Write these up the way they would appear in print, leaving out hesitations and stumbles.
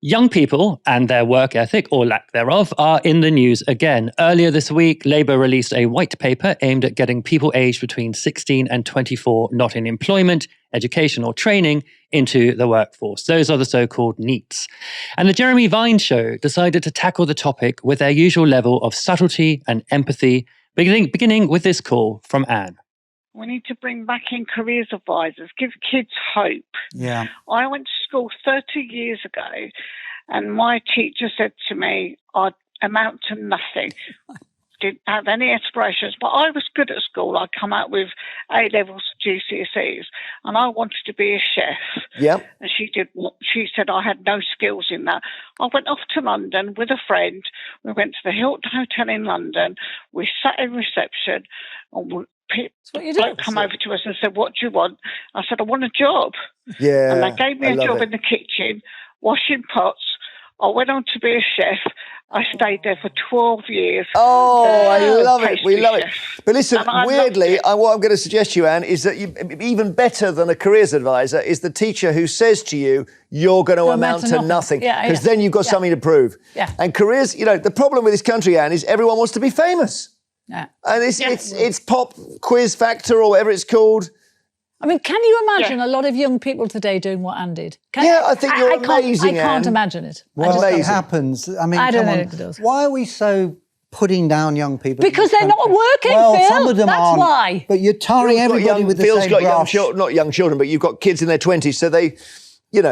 Young people and their work ethic, or lack thereof, are in the news again. Earlier this week, Labour released a white paper aimed at getting people aged between 16 and 24 not in employment, education or training into the workforce. Those are the so-called NEETs. And the Jeremy Vine Show decided to tackle the topic with their usual level of subtlety and empathy, beginning with this call from Anne. We need to bring back in careers advisors, give kids hope. Yeah. I went to school 30 years ago and my teacher said to me, I'd amount to nothing. Didn't have any aspirations, but I was good at school. I come out with A-levels, GCSEs, and I wanted to be a chef. Yeah. And she said I had no skills in that. I went off to London with a friend. We went to the Hilton Hotel in London. We sat in reception and bloke come over to us and said, "What do you want?" I said, "I want a job." Yeah. And they gave me a job in the kitchen, washing pots. I went on to be a chef. I stayed there for 12 years. Oh, I love it. We love it. Chef. But listen, weirdly, what I'm going to suggest to you, Anne, is that even better than a careers advisor is the teacher who says to you, you're going to amount to nothing. Because then you've got something to prove. Yeah. And careers, the problem with this country, Anne, is everyone wants to be famous. Yeah. And it's pop quiz factor or whatever it's called. I mean, can you imagine a lot of young people today doing what Anne did? I think you're amazing, I can't Anne. imagine it. Well, it happens. I mean, I don't come know on. if it does. Why are we so putting down young people? Because they're not working, well, Phil. some of them That's aren't. why. But you're tarring everybody with the Phil's same got brush. not young children, but you've got kids in their 20s, so they...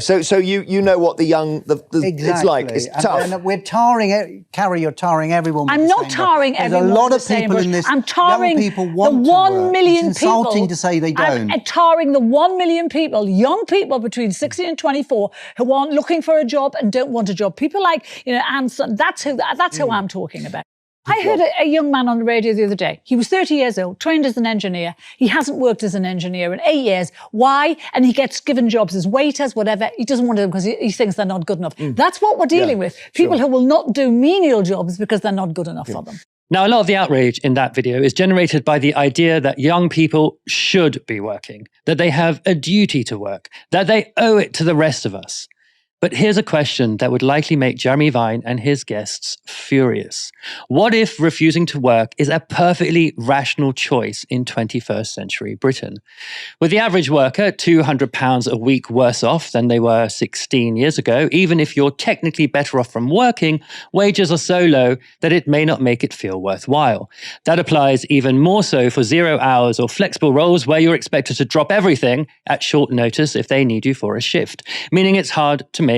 so you know what Exactly. it's like. It's tough. And we're tarring, Carrie, you're tarring everyone with I'm the not same brush. tarring everyone There's a lot with of the same people brush. in this. I'm tarring young people want the 1 to work. million it's insulting people. to say they don't. I'm tarring the 1 million people, young people between 16 and 24 who aren't looking for a job and don't want a job. People like, Anne, that's who I'm talking about. I heard a young man on the radio the other day. He was 30 years old, trained as an engineer. He hasn't worked as an engineer in 8 years. Why? And he gets given jobs as waiters, whatever. He doesn't want to because he thinks they're not good enough. That's what we're dealing with. People who will not do menial jobs because they're not good enough for them. Now, a lot of the outrage in that video is generated by the idea that young people should be working, that they have a duty to work, that they owe it to the rest of us. But here's a question that would likely make Jeremy Vine and his guests furious. What if refusing to work is a perfectly rational choice in 21st century Britain? With the average worker £200 a week worse off than they were 16 years ago, even if you're technically better off from working, wages are so low that it may not make it feel worthwhile. That applies even more so for 0 hours or flexible roles where you're expected to drop everything at short notice if they need you for a shift, meaning it's hard to make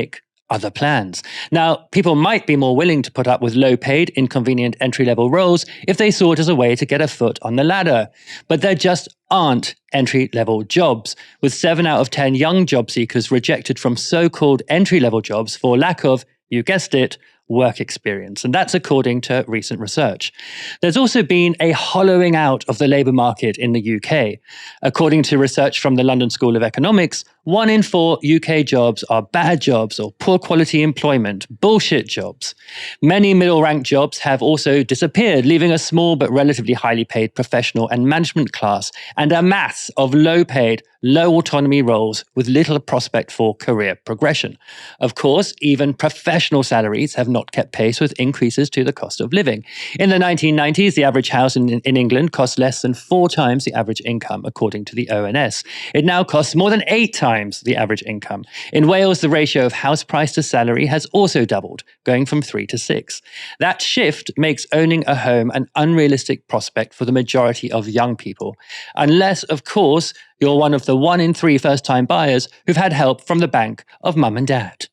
other plans. Now, people might be more willing to put up with low-paid, inconvenient entry-level roles if they saw it as a way to get a foot on the ladder. But there just aren't entry-level jobs, with 7 out of 10 young job seekers rejected from so-called entry-level jobs for lack of, you guessed it, work experience. And that's according to recent research. There's also been a hollowing out of the labour market in the UK. According to research from the London School of Economics, 1 in 4 UK jobs are bad jobs or poor quality employment, bullshit jobs. Many middle-ranked jobs have also disappeared, leaving a small but relatively highly paid professional and management class, and a mass of low-paid, low-autonomy roles with little prospect for career progression. Of course, even professional salaries have not kept pace with increases to the cost of living. In the 1990s, the average house in England cost less than 4 times the average income, according to the ONS. It now costs more than 8 times the average income. In Wales, the ratio of house price to salary has also doubled, going from 3 to 6. That shift makes owning a home an unrealistic prospect for the majority of young people, unless, of course, you're one of the 1 in 3 first-time buyers who've had help from the bank of mum and dad.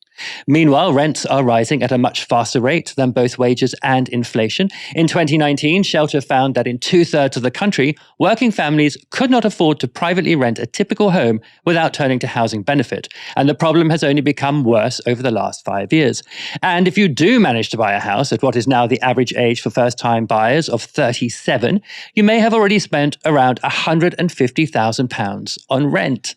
Meanwhile, rents are rising at a much faster rate than both wages and inflation. In 2019, Shelter found that in 2/3 of the country, working families could not afford to privately rent a typical home without turning to housing benefit. And the problem has only become worse over the last 5 years. And if you do manage to buy a house at what is now the average age for first-time buyers of 37, you may have already spent around £150,000 on rent.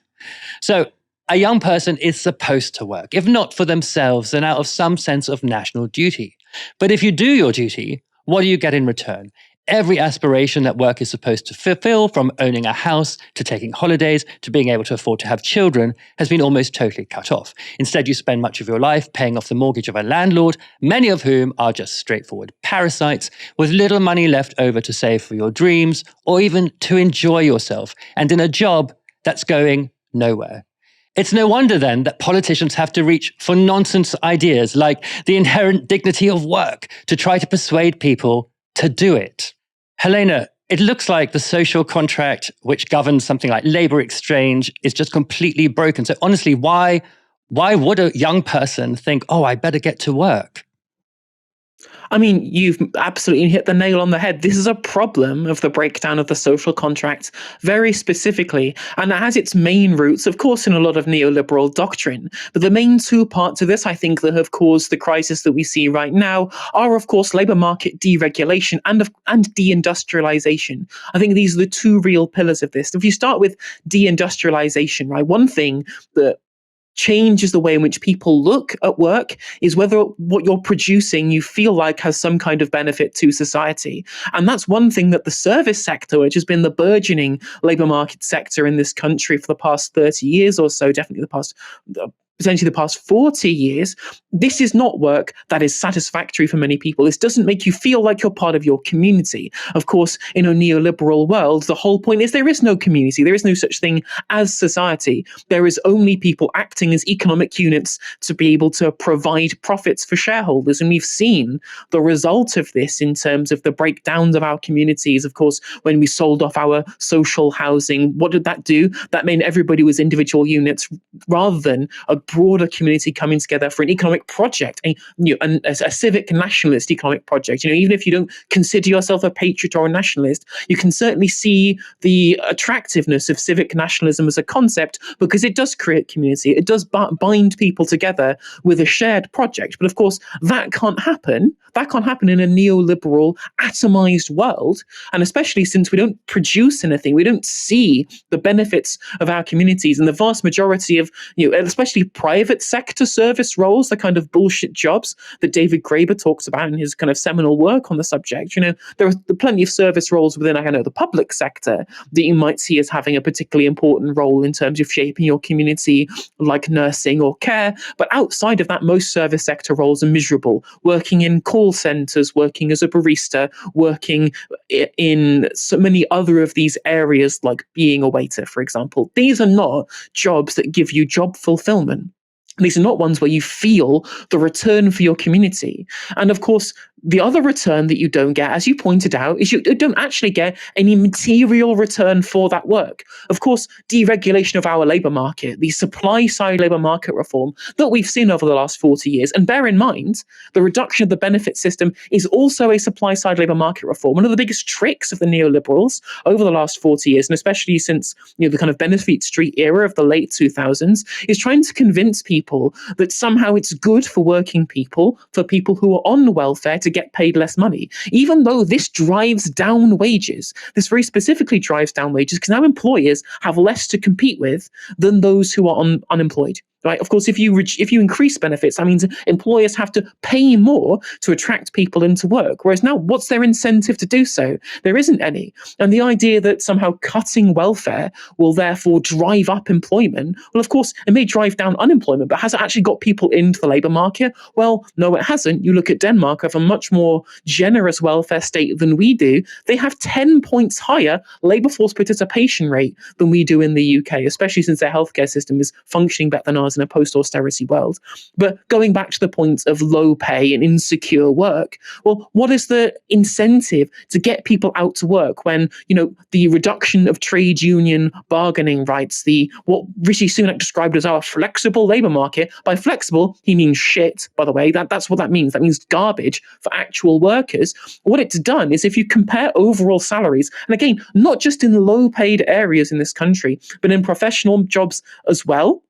So, a young person is supposed to work, if not for themselves, then out of some sense of national duty. But if you do your duty, what do you get in return? Every aspiration that work is supposed to fulfill, from owning a house to taking holidays to being able to afford to have children, has been almost totally cut off. Instead, you spend much of your life paying off the mortgage of a landlord, many of whom are just straightforward parasites, with little money left over to save for your dreams or even to enjoy yourself, and in a job that's going nowhere. It's no wonder then that politicians have to reach for nonsense ideas like the inherent dignity of work to try to persuade people to do it. Helena, it looks like the social contract which governs something like labor exchange is just completely broken. So honestly, why would a young person think, oh, I better get to work? I mean, you've absolutely hit the nail on the head. This is a problem of the breakdown of the social contract, very specifically, and it has its main roots, of course, in a lot of neoliberal doctrine. But the main two parts of this, I think, that have caused the crisis that we see right now are, of course, labour market deregulation and deindustrialization. I think these are the two real pillars of this. If you start with deindustrialization, right, one thing that changes the way in which people look at work is whether what you're producing you feel like has some kind of benefit to society. And that's one thing that the service sector, which has been the burgeoning labour market sector in this country for the past 30 years or so, definitely potentially the past 40 years, this is not work that is satisfactory for many people. This doesn't make you feel like you're part of your community. Of course, in a neoliberal world, the whole point is there is no community. There is no such thing as society. There is only people acting as economic units to be able to provide profits for shareholders. And we've seen the result of this in terms of the breakdowns of our communities. Of course, when we sold off our social housing, what did that do? That meant everybody was individual units rather than a broader community coming together for an economic project, a civic nationalist economic project. Even if you don't consider yourself a patriot or a nationalist, you can certainly see the attractiveness of civic nationalism as a concept because it does create community. It does bind people together with a shared project. But of course, that can't happen. That can't happen in a neoliberal, atomized world. And especially since we don't produce anything, we don't see the benefits of our communities. And the vast majority of, especially private sector service roles, the kind of bullshit jobs that David Graeber talks about in his kind of seminal work on the subject. There are plenty of service roles within, the public sector that you might see as having a particularly important role in terms of shaping your community, like nursing or care. But outside of that, most service sector roles are miserable. Working in call centers, working as a barista, working in so many other of these areas, like being a waiter, for example. These are not jobs that give you job fulfillment. These are not ones where you feel the return for your community. And of course, the other return that you don't get, as you pointed out, is you don't actually get any material return for that work. Of course, deregulation of our labour market, the supply-side labour market reform that we've seen over the last 40 years, and bear in mind, the reduction of the benefit system is also a supply-side labour market reform. One of the biggest tricks of the neoliberals over the last 40 years, and especially since the kind of Benefit Street era of the late 2000s, is trying to convince people that somehow it's good for working people, for people who are on welfare, to get paid less money, even though this drives down wages. This very specifically drives down wages because now employers have less to compete with than those who are unemployed. Right? Of course, if you increase benefits, that means employers have to pay more to attract people into work. Whereas now, what's their incentive to do so? There isn't any. And the idea that somehow cutting welfare will therefore drive up employment, well, of course, it may drive down unemployment, but has it actually got people into the labour market? Well, no, it hasn't. You look at Denmark, have a much more generous welfare state than we do. They have 10 points higher labour force participation rate than we do in the UK, especially since their healthcare system is functioning better than ours in a post-austerity world. But going back to the point of low pay and insecure work, well, what is the incentive to get people out to work when, the reduction of trade union bargaining rights, what Rishi Sunak described as our flexible labour market? By flexible, he means shit, by the way. That's what that means. That means garbage for actual workers. What it's done is, if you compare overall salaries, and again, not just in low-paid areas in this country, but in professional jobs as well,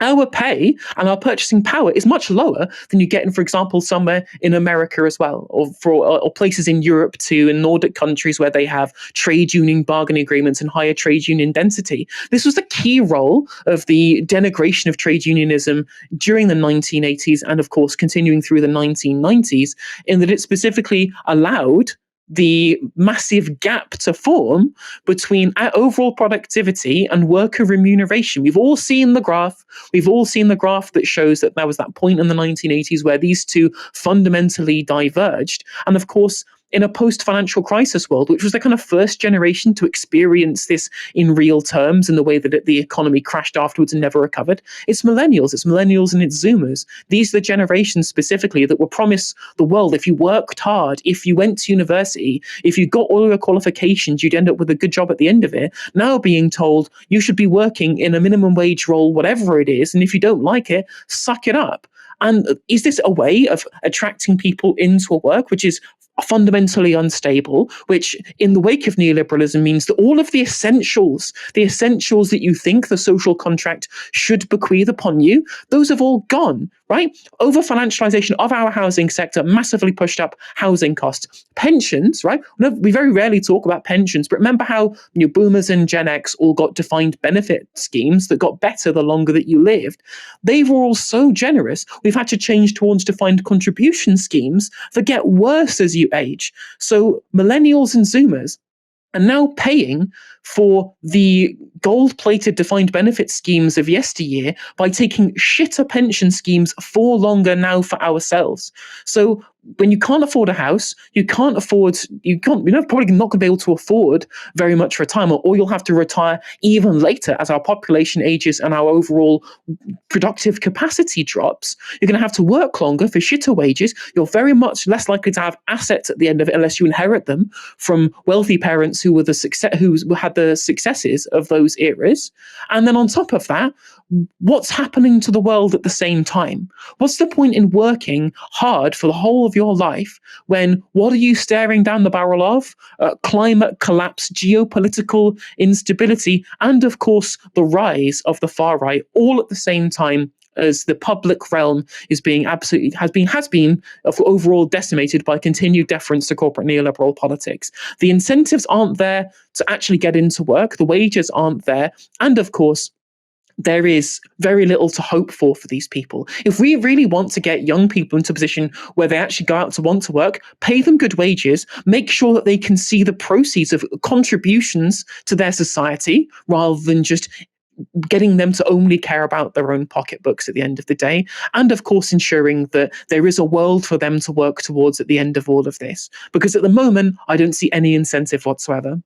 our pay and our purchasing power is much lower than you get in, for example, somewhere in America as well, or places in Europe too, in Nordic countries where they have trade union bargaining agreements and higher trade union density. This was the key role of the denigration of trade unionism during the 1980s and, of course, continuing through the 1990s, in that it specifically allowed the massive gap to form between overall productivity and worker remuneration. We've all seen the graph. We've all seen the graph that shows that there was that point in the 1980s where these two fundamentally diverged. And of course, in a post-financial crisis world, which was the kind of first generation to experience this in real terms in the way that the economy crashed afterwards and never recovered, it's millennials and it's Zoomers. These are the generations specifically that were promised the world. If you worked hard, if you went to university, if you got all your qualifications, you'd end up with a good job at the end of it. Now being told you should be working in a minimum wage role, whatever it is, and if you don't like it, suck it up. And is this a way of attracting people into a work which is fundamentally unstable, which in the wake of neoliberalism means that all of the essentials that you think the social contract should bequeath upon you, those have all gone, right? Over financialization of our housing sector massively pushed up housing costs. Pensions, right? We very rarely talk about pensions, but remember how boomers and Gen X all got defined benefit schemes that got better the longer that you lived. They were all so generous, we've had to change towards defined contribution schemes that get worse as you age. So millennials and Zoomers are now paying for the gold-plated defined benefit schemes of yesteryear by taking shitter pension schemes for longer now for ourselves. So when you can't afford a house, you're probably not going to be able to afford very much retirement, or you'll have to retire even later as our population ages and our overall productive capacity drops. You're going to have to work longer for shitter wages. You're very much less likely to have assets at the end of it unless you inherit them from wealthy parents who had the successes of those eras. And then on top of that, what's happening to the world at the same time? What's the point in working hard for the whole of your life when what are you staring down the barrel of? Climate collapse, geopolitical instability, and of course the rise of the far right, all at the same time as the public realm has been overall decimated by continued deference to corporate neoliberal politics. The incentives aren't there to actually get into work. The wages aren't there. And of course, there is very little to hope for these people. If we really want to get young people into a position where they actually go out to want to work, pay them good wages, make sure that they can see the proceeds of contributions to their society rather than just getting them to only care about their own pocketbooks at the end of the day. And of course, ensuring that there is a world for them to work towards at the end of all of this. Because at the moment, I don't see any incentive whatsoever.